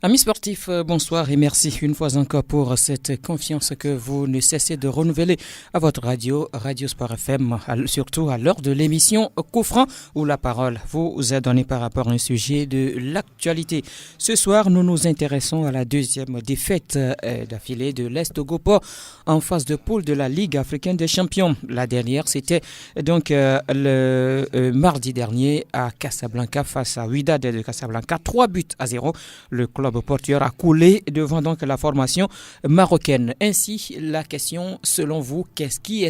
Amis sportifs, bonsoir et merci une fois encore pour cette confiance que vous ne cessez de renouveler à votre radio, Radio Sport FM, surtout à l'heure de l'émission Coup franc où la parole vous est donnée par rapport à un sujet de l'actualité. Ce soir, nous nous intéressons à la deuxième défaite d'affilée de l'Est Togo en phase de poule de la Ligue africaine des champions. La dernière, c'était donc le mardi dernier à Casablanca face à Wydad de Casablanca, 3-0. Le club portuaire a coulé devant donc la formation marocaine. Ainsi, la question, selon vous, qu'est-ce qui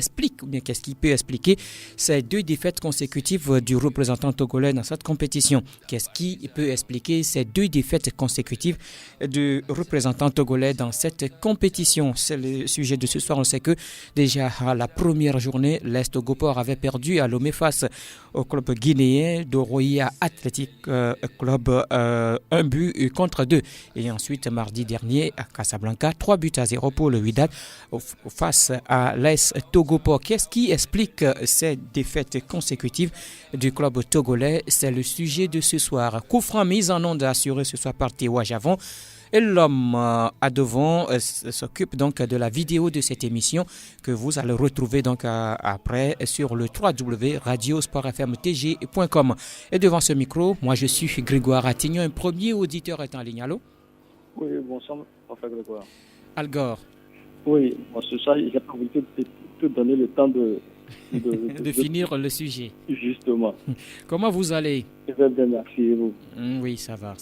peut expliquer ces deux défaites consécutives du représentant togolais dans cette compétition? Qu'est-ce qui peut expliquer ces deux défaites consécutives du représentant togolais dans cette compétition? C'est le sujet de ce soir. On sait que déjà à la première journée, l'Est Togoport avait perdu à Lomé face au club guinéen d'Oroya Athletic Club 1-2. Et ensuite, mardi dernier, à Casablanca, 3-0 pour le Wydad face à l'AS Togoport. Qu'est-ce qui explique ces défaites consécutives du club togolais? C'est le sujet de ce soir. Coup franc mise en onde assuré ce soir par Tewa Javon. Et l'homme à devant s'occupe donc de la vidéo de cette émission que vous allez retrouver donc après sur le www.radiosportfmtg.com. Et devant ce micro, moi je suis Grégoire Attignon, un premier auditeur est en ligne. Allô? Oui, bonsoir, Papa Grégoire. Algor. Oui, bon, ce soir, j'ai pas voulu te donner le temps de finir le sujet. Justement. Comment vous allez? Je vais bien, merci. Et vous? Oui, ça va.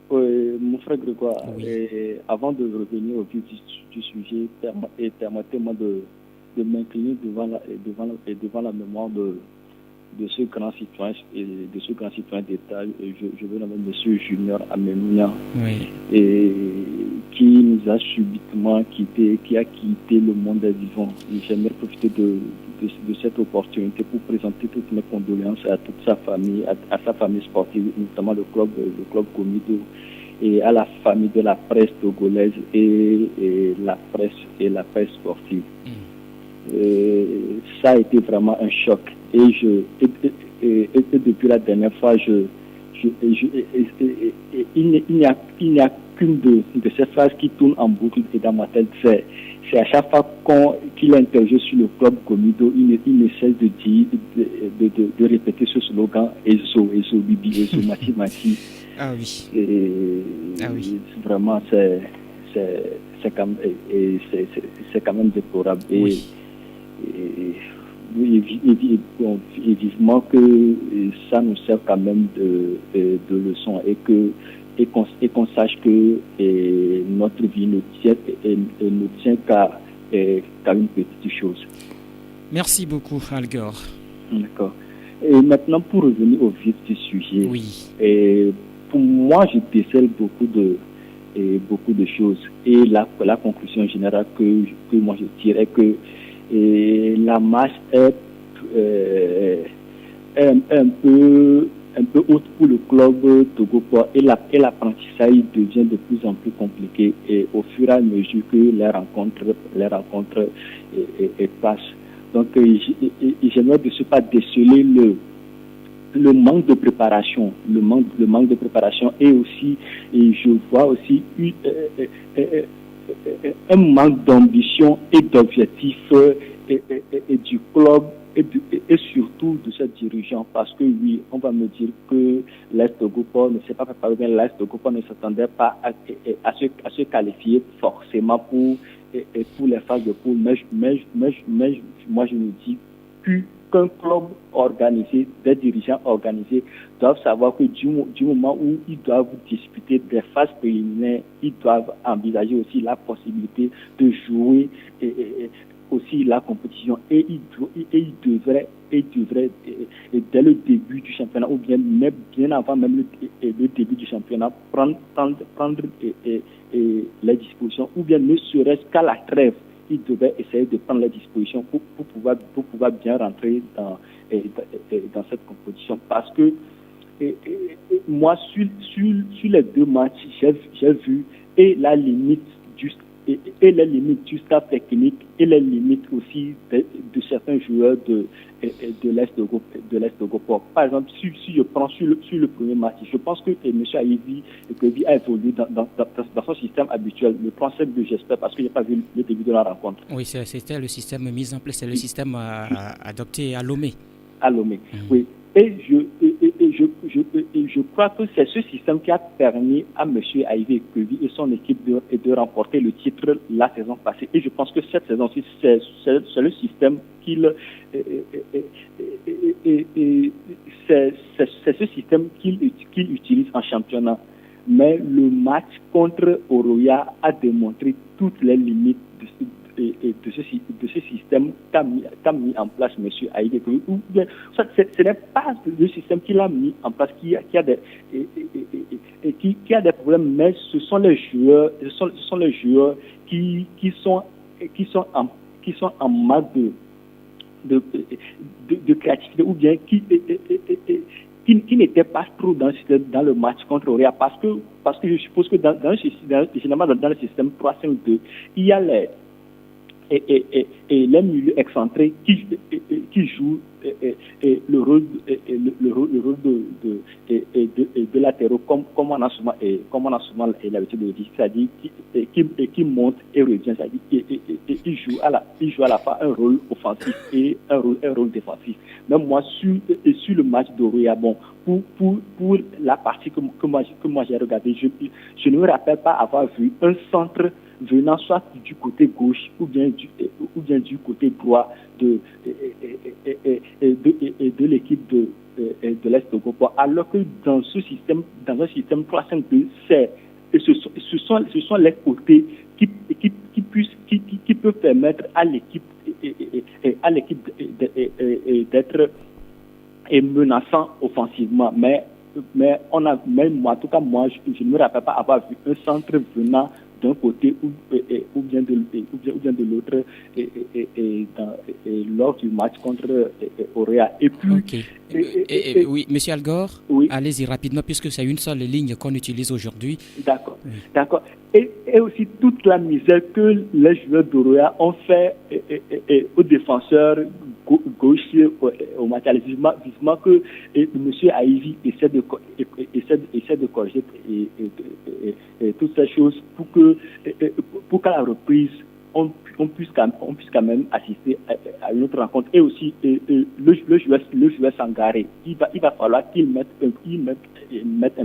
Oui, mon frère Grégoire, oui. Avant de revenir au vif du sujet, permettez-moi de m'incliner devant la mémoire de ce grand citoyen d'État, je veux nommer M. Junior Amemounia, oui. et qui nous a subitement quitté, qui a quitté le monde des vivants. J'aimerais profiter de cette opportunité pour présenter toutes mes condoléances à toute sa famille, à sa famille sportive, notamment le club Comido, et à la famille de la presse togolaise et la presse sportive. Ça a été vraiment un choc. Et depuis la dernière fois, il n'y a qu'une de ces phrases qui tournent en boucle et dans ma tête. C'est à chaque fois qu'il interviewe sur le club Comido, il ne cesse de dire, de répéter ce slogan Ezo, Bibi, Ezo, Mati. Ah oui. Vraiment, c'est quand même déplorable. Oui, vivement que ça nous sert quand même de leçon et qu'on sache que notre vie ne tient qu'à une petite chose. Merci beaucoup, Algor. D'accord. Et maintenant, pour revenir au vif du sujet, oui. Pour moi, je décèle beaucoup de choses. Et la conclusion générale que moi je dirais que la marche est un peu haute pour le club Togoport et l'apprentissage devient de plus en plus compliqué et au fur et à mesure que les rencontres passent. Donc j'aimerais de ce pas déceler le manque de préparation, et aussi je vois aussi un manque d'ambition et d'objectifs et du club et surtout de ses dirigeants, parce que oui, on va me dire que l'Est Togoport ne s'est pas préparé bien, l'Est Togoport ne s'attendait pas à se qualifier forcément pour les phases de poule, mais moi je me dis qu'un club organisé, des dirigeants organisés doivent savoir que du moment où ils doivent disputer des phases préliminaires, ils doivent envisager aussi la possibilité de jouer aussi la compétition et ils devraient dès le début du championnat ou bien avant même le début du championnat prendre les dispositions, ou bien ne serait-ce qu'à la trêve ils devaient essayer de prendre les dispositions pour pouvoir bien rentrer dans cette compétition, parce que moi sur les deux matchs j'ai vu et la limite et les limites du staff technique et les limites aussi de certains joueurs de l'Est de l'Est. Par exemple, si je prends sur le premier match, je pense que M. Aivi a évolué dans son système habituel. Le principe de j'espère parce que je n'ai pas vu le début de la rencontre. Oui, c'était le système mis en place, c'est le système adopté à Lomé. À Lomé, oui. Et je crois que c'est ce système qui a permis à M. Aivi Kevi et son équipe de remporter le titre la saison passée. Et je pense que cette saison-ci, c'est le système c'est ce système qu'il utilise en championnat. Mais le match contre Oroya a démontré toutes les limites de ce système qu'a mis en place M. Aivi Kevi. Ce n'est pas le système qu'il a mis en place qui a des problèmes, mais ce sont les joueurs, qui sont en manque de créativité ou bien qui n'étaient pas trop dans le match contre Oroya parce que je suppose que dans le système 3-5-2, il y a les milieux excentrés qui jouent le rôle de latéraux comme on a souvent l'habitude de dire, c'est-à-dire qui monte et revient, c'est-à-dire il joue à la fois un rôle offensif et un rôle défensif. Même moi sur le match d'Oroya, bon, pour la partie que moi j'ai regardé, je ne me rappelle pas avoir vu un centre venant soit du côté gauche ou bien du côté droit de l'équipe de l'Est Togo, alors que dans un système 3-5-2, ce sont les côtés qui peuvent permettre à l'équipe d'être menaçant offensivement, mais en tout cas moi je ne me rappelle pas avoir vu un centre venant d'un côté ou bien de l'autre lors du match contre Oroya. Et puis, okay. Oui, Monsieur Algor, oui. Allez-y rapidement puisque c'est une seule ligne qu'on utilise aujourd'hui. D'accord, oui. D'accord. Et aussi toute la misère que les joueurs d'Oroya ont fait aux défenseurs gauchers au matériel, vivement que M. Aivi essaie de corriger toutes ces choses pour qu'à la reprise on puisse quand même assister à une autre rencontre. Et aussi le joueur Sangaré, il va falloir qu'il mette un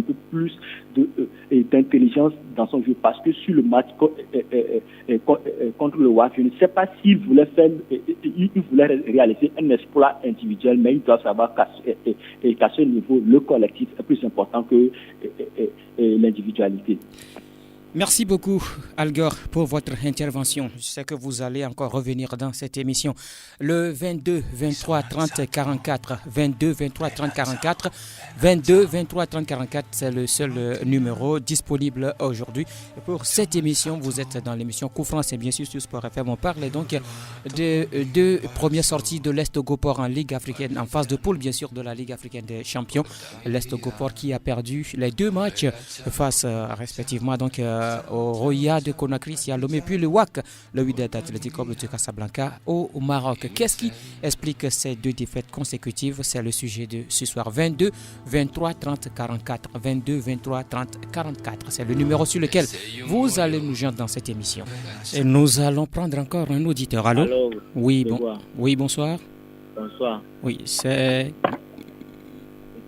peu plus d'intelligence dans son jeu, parce que sur le match contre le WAF, je ne sais pas s'il voulait réaliser un exploit individuel, mais il doit savoir qu'à ce niveau, le collectif est plus important que l'individualité. Merci beaucoup, Algor, pour votre intervention. Je sais que vous allez encore revenir dans cette émission. Le 22 23 30 44, 22 23 30 44, 22 23 30 44, c'est le seul numéro disponible aujourd'hui. Et pour cette émission, vous êtes dans l'émission Coup Franc, et bien sûr sur Sport FM. On parle donc de deux premières sorties de l'Est Togo-Port en Ligue africaine, en phase de poule, bien sûr, de la Ligue africaine des champions. L'Est Togo-Port qui a perdu les deux matchs face respectivement donc au Roya de Conakry, à Lomé, puis le WAC, le Wydad Athletic Club de Casablanca au Maroc. Qu'est-ce qui explique ces deux défaites consécutives? C'est le sujet de ce soir. 22 23 30 44, 22 23 30 44. C'est le numéro sur lequel vous allez nous joindre dans cette émission. Et nous allons prendre encore un auditeur. Allô? Allô? Oui, oui, bonsoir. Bonsoir. Oui, c'est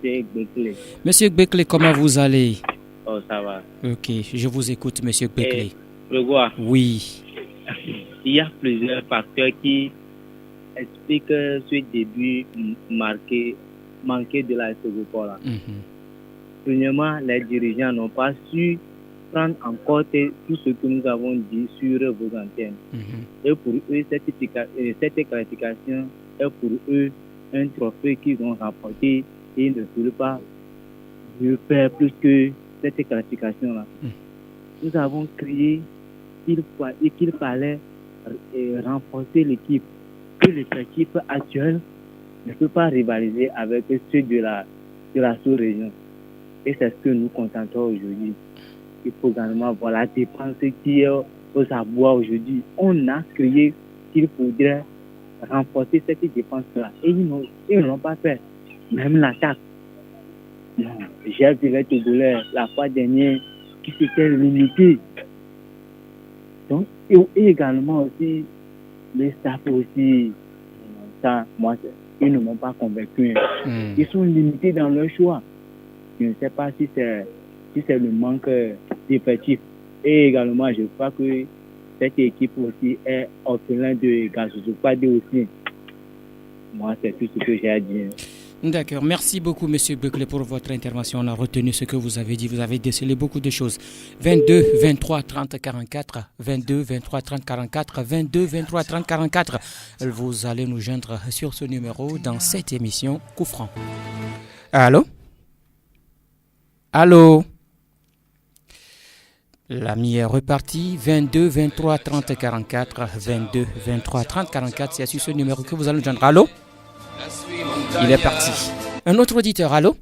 Monsieur Gbekele. Monsieur Gbekele, comment vous allez? Oh, ça va. Ok, je vous écoute, Monsieur Gbekele. Oui. Il y a plusieurs facteurs qui expliquent ce début manqué de la Togo-Port. Premièrement, les dirigeants n'ont pas su prendre en compte tout ce que nous avons dit sur vos antennes. Et pour eux, cette qualification est pour eux un trophée qu'ils ont remporté et ils ne veulent pas mieux faire plus que cette qualification-là. Nous avons crié qu'il fallait renforcer l'équipe, que l'effectif actuel ne peut pas rivaliser avec ceux de la sous-région. Et c'est ce que nous constatons aujourd'hui. Il faut également voir la dépense qui est aux abois aujourd'hui, on a crié qu'il faudrait renforcer cette défense-là. Et ils ne l'ont pas fait. Même l'attaque. J'ai vu les Togolais la fois dernière qui s'étaient limités. Donc, et également aussi, les staffs aussi, ça, moi, ils ne m'ont pas convaincu. Ils sont limités dans leur choix. Je ne sais pas si c'est le manque d'effectifs. Et également, je crois que cette équipe aussi est orphelin de Gazozo Kwadé aussi. Moi, c'est tout ce que j'ai à dire. D'accord. Merci beaucoup, M. Bekele, pour votre intervention. On a retenu ce que vous avez dit. Vous avez décelé beaucoup de choses. 22 23 30 44. 22 23 30 44. 22 23 30 44. Vous allez nous joindre sur ce numéro dans cette émission Coup Franc. Allô? Allô? L'ami est reparti. 22 23 30 44. 22 23 30 44. C'est sur ce numéro que vous allez nous joindre. Allô? Il est parti. Un autre auditeur, allô?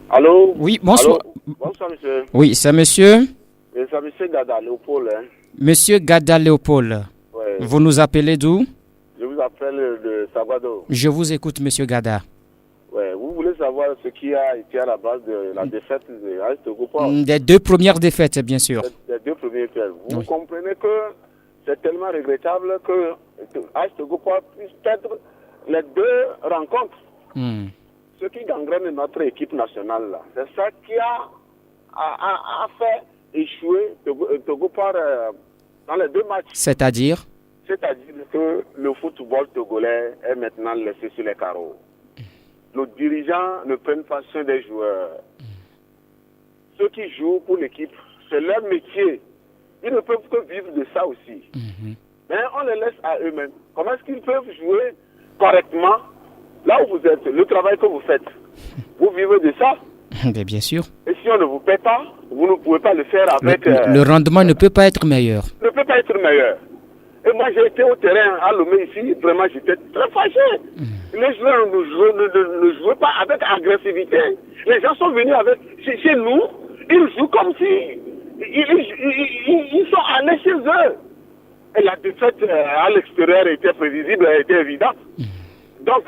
Allô? Oui, bonsoir. Allô? Bonsoir, monsieur. Oui, c'est monsieur? C'est monsieur Gada Léopold. Hein. Monsieur Gada Léopold. Ouais. Vous nous appelez d'où? Je vous appelle de Sabado. Je vous écoute, monsieur Gada. Ouais. Vous voulez savoir ce qui a été à la base de la défaite de AS Togopa? Des deux premières défaites, bien sûr. Les deux premières défaites. Vous Oui. comprenez que c'est tellement regrettable que AS Togopa puisse perdre les deux rencontres. Ce qui gangrène notre équipe nationale, là, c'est ça qui a fait échouer Togopa dans les deux matchs. C'est-à-dire que le football togolais est maintenant laissé sur les carreaux. Nos dirigeants ne prennent pas soin des joueurs. Ceux qui jouent pour l'équipe, c'est leur métier. Ils ne peuvent que vivre de ça aussi. Mais on les laisse à eux-mêmes. Comment est-ce qu'ils peuvent jouer correctement là où vous êtes, le travail que vous faites? Vous vivez de ça? Bien sûr. Et si on ne vous paie pas, vous ne pouvez pas le faire avec... Le rendement ne peut pas être meilleur. Ne peut pas être meilleur. Et moi, j'ai été au terrain à Lomé ici, vraiment, j'étais très fâché. Les joueurs ne jouaient pas avec agressivité. Les gens sont venus avec... Chez nous, ils jouent comme si... Ils sont allés chez eux. Et la défaite à l'extérieur était prévisible, était évidente. Donc,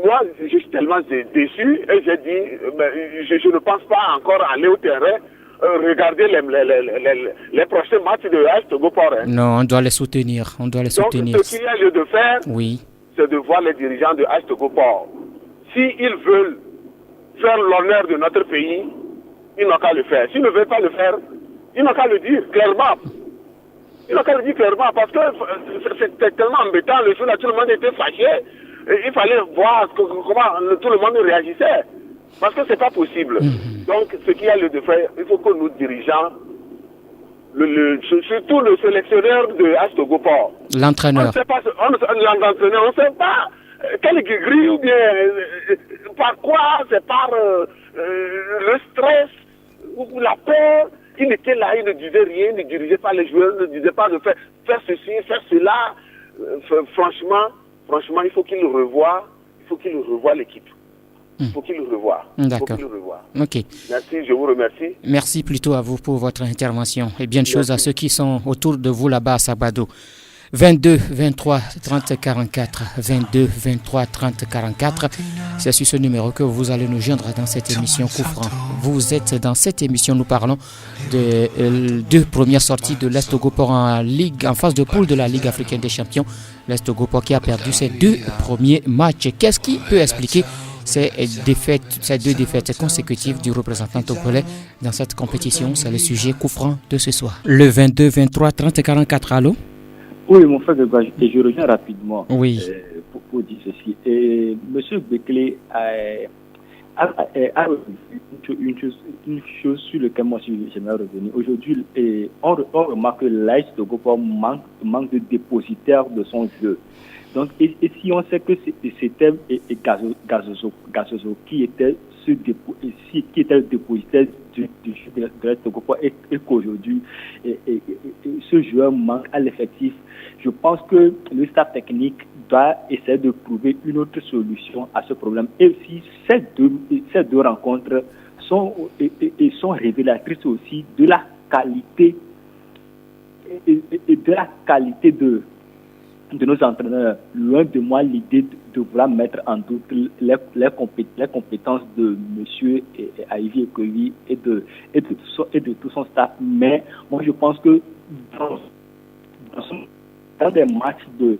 moi, je suis tellement déçu et j'ai dit, je ne pense pas encore aller au terrain, regarder les prochains matchs de AS Togopa. Non, on doit les soutenir. On doit les soutenir. Donc, ce qu'il y a lieu de faire, c'est de voir les dirigeants de AS Togopa. S'ils veulent faire l'honneur de notre pays, ils n'ont qu'à le faire. S'ils ne veulent pas le faire, ils n'ont qu'à le dire clairement. Ils n'ont qu'à le dire clairement parce que c'était tellement embêtant. Le jour là, tout le monde était fâché. Et il fallait voir comment tout le monde réagissait. Parce que ce n'est pas possible. Donc, ce qu'il y a lieu de faire, il faut que nous dirigeants, surtout le sélectionneur de AS Togopa, l'entraîneur, on ne sait pas quel grille ou bien par quoi, c'est par le stress ou la peur. Il était là, il ne disait rien, il ne dirigeait pas les joueurs, il ne disait pas de faire ceci, faire cela. Franchement, il faut qu'il revoie l'équipe. Il faut qu'il le revoie. D'accord. Ok. Merci, je vous remercie. Merci plutôt à vous pour votre intervention et bien de choses à ceux qui sont autour de vous là-bas à Sabado. 22 23 30 44 22 23 30 44. C'est sur ce numéro que vous allez nous joindre dans cette émission Coup Franc. Vous êtes dans cette émission, nous parlons de deux premières sorties de l'Est Togopa en phase de poule de la Ligue africaine des champions. L'Est Togopa qui a perdu ses deux premiers matchs. Qu'est-ce qui peut expliquer ces deux défaites consécutives du représentant togolais dans cette compétition? C'est le sujet Coup Franc de ce soir. Le 22 23 30 44. Allô? Oui, mon frère, je reviens rapidement pour dire ceci. Monsieur Bekele a une chose sur laquelle moi j'aimerais revenir. Aujourd'hui, on remarque que l'AS Togopa manque de dépositaire de son jeu. Donc, et si on sait que c'était Gazozo qui était le dépositaire du jeu de l'AS Togopa et qu'aujourd'hui ce joueur manque à l'effectif, je pense que le staff technique doit essayer de trouver une autre solution à ce problème. Et si ces deux rencontres sont révélatrices aussi de la qualité et de la qualité de nos entraîneurs. Loin de moi l'idée de vouloir mettre en doute les compétences de M. Ivy Ekoyi et de tout son staff. Mais moi, je pense que dans des matchs de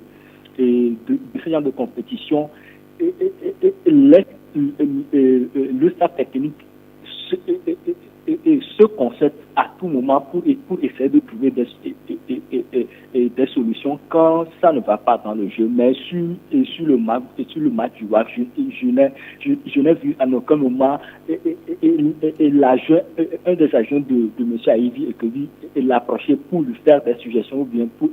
ce genre de compétition, le staff technique se concerte à tout moment pour essayer de trouver des solutions quand ça ne va pas dans le jeu. Mais sur le match du WAF, je n'ai vu à aucun moment un des agents de M. Ivy Ekoyi l'approcher pour lui faire des suggestions ou bien pour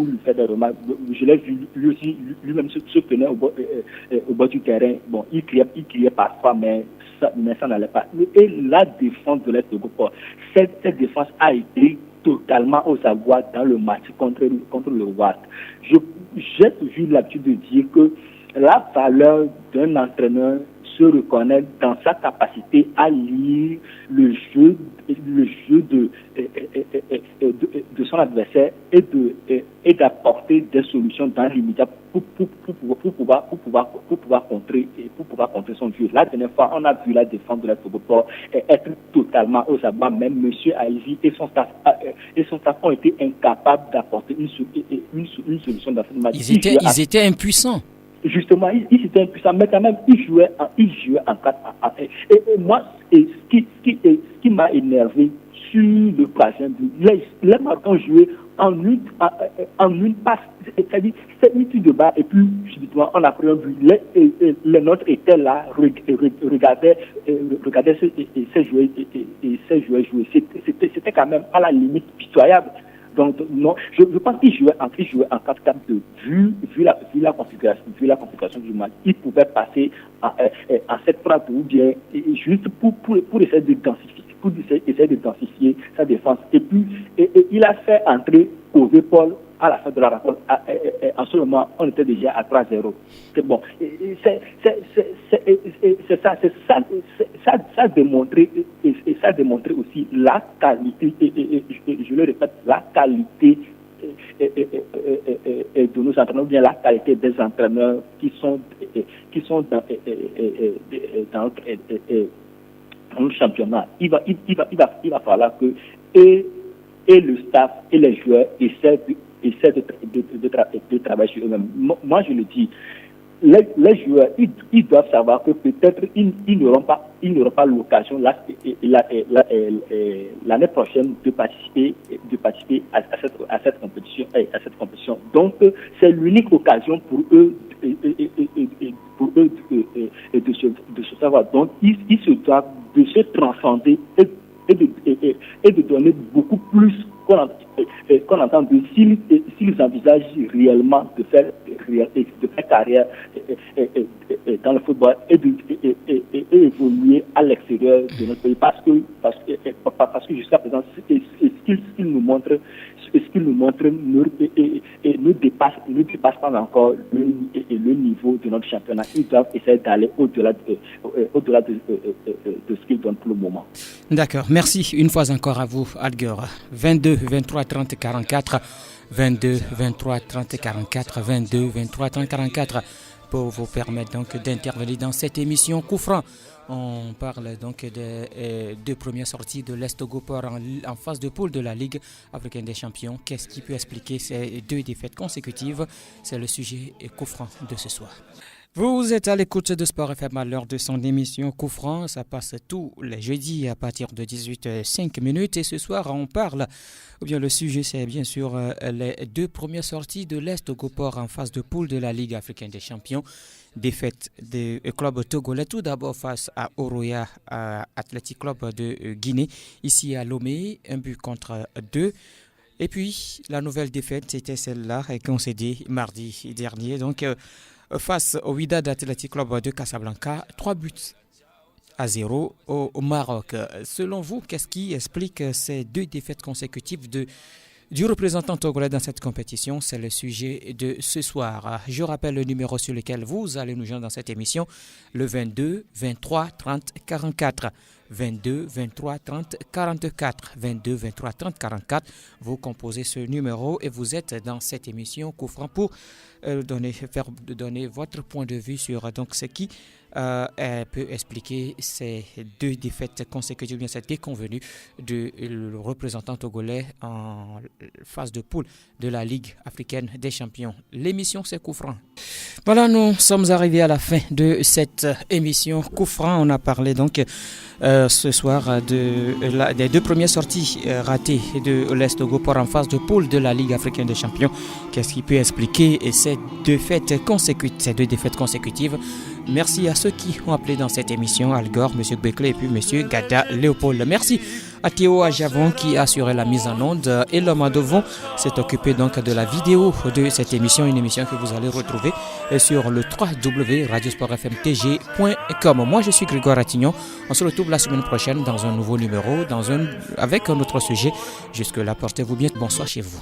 lui faire des remarques. Je l'ai vu lui-même se tenir au bord du terrain. Bon, il criait parfois, mais ça n'allait pas. Et la défense de l'Est Togo, cette défense a été totalement aux abois dans le match contre le WAC. J'ai toujours l'habitude de dire que la valeur d'un entraîneur se reconnaît dans sa capacité à lire le jeu de son adversaire et d'apporter des solutions dans l'immédiat pour pouvoir contrer son jeu. La dernière fois, on a vu la défense de la Togo être totalement aux abois. Même M. Ivy et son staff ont été incapables d'apporter une solution dans ce match. Ils étaient impuissants. Justement, ils étaient impuissants, mais quand même, ils jouaient en 4-1. Et moi, ce qui m'a énervé sur le troisième but, les Marocains jouaient en une passe, c'est-à-dire 7 minutes de bas, et puis subitement, on a pris un but. Les nôtres étaient là, regardaient ces joueurs jouer. C'était quand même à la limite pitoyable. Donc, non, je pense qu'ils jouaient en 4-4-2. Vu la configuration du match, ils pouvaient passer en 7-3 ou bien juste pour essayer de densifier sa défense. Et puis, il a fait entrer Ove Paul à la fin de la rencontre. En ce moment, on était déjà à 3-0. C'est bon. Ça a démontré aussi la qualité, et je le répète, la qualité de nos entraîneurs, bien la qualité des entraîneurs qui sont dans notre championnat. Il va falloir que et le staff et les joueurs essaient de travailler sur eux-mêmes. Moi, je le dis, les joueurs, ils doivent savoir que peut-être ils n'auront pas l'occasion l'année prochaine de participer à cette compétition. Donc, c'est l'unique occasion pour eux de se savoir. Donc, ils se doivent de se transcender et de donner beaucoup plus qu'on entend de s'ils envisagent réellement de faire carrière dans le football et évoluer à l'extérieur de notre pays, parce que jusqu'à présent ce qu'ils nous montrent ne dépasse pas encore le niveau de notre championnat. Ils doivent essayer d'aller au-delà de ce qu'ils donnent pour le moment. D'accord, merci une fois encore à vous, Adger. 22 23 30 44 22 23 30 44 22 23 30 44 pour vous permettre donc d'intervenir dans cette émission Coup franc. On parle donc des deux premières sorties de l'Est Togo en phase de poule de la Ligue africaine des champions. Qu'est-ce qui peut expliquer ces deux défaites consécutives? C'est le sujet Coup franc de ce soir. Vous êtes à l'écoute de Sport FM à l'heure de son émission Coup franc. Ça passe tous les jeudis à partir de 18h05. Et ce soir, on parle, ou bien le sujet, c'est bien sûr les deux premières sorties de l'Est Togo en phase de poule de la Ligue africaine des champions. Défaite du club togolais tout d'abord face à Oroya Athletic Club de Guinée, ici à Lomé, 1-2. Et puis, la nouvelle défaite, c'était celle-là, concédée mardi dernier. Donc, face au Wydad Athletic Club de Casablanca, 3-0 au Maroc. Selon vous, qu'est-ce qui explique ces deux défaites consécutives de du représentant togolais dans cette compétition. C'est le sujet de ce soir. Je rappelle le numéro sur lequel vous allez nous joindre dans cette émission, le 22 23 30 44. 22 23 30 44. 22 23 30 44. Vous composez ce numéro et vous êtes dans cette émission Coup franc pour donner votre point de vue sur donc ce qui peut expliquer ces deux défaites consécutives, bien cette déconvenue du représentant togolais en phase de poule de la Ligue africaine des champions. L'émission, c'est Coup franc. Voilà, nous sommes arrivés à la fin de cette émission Coup franc. On a parlé donc ce soir des deux premières sorties ratées de l'Est Togo-Port en phase de poule de la Ligue africaine des champions. Qu'est-ce qui peut expliquer ces deux défaites consécutives? Merci à ceux qui ont appelé dans cette émission, Al Gore, M. Bekele et puis M. Gada Léopold. Merci à Théo Ajavon qui a assuré la mise en onde et l'homme à devant s'est occupé donc de la vidéo de cette émission, une émission que vous allez retrouver sur le www.radiosportfmtg.com. Moi je suis Grégoire Attignon, on se retrouve la semaine prochaine dans un nouveau numéro, avec un autre sujet. Jusque là, portez-vous bien, bonsoir chez vous.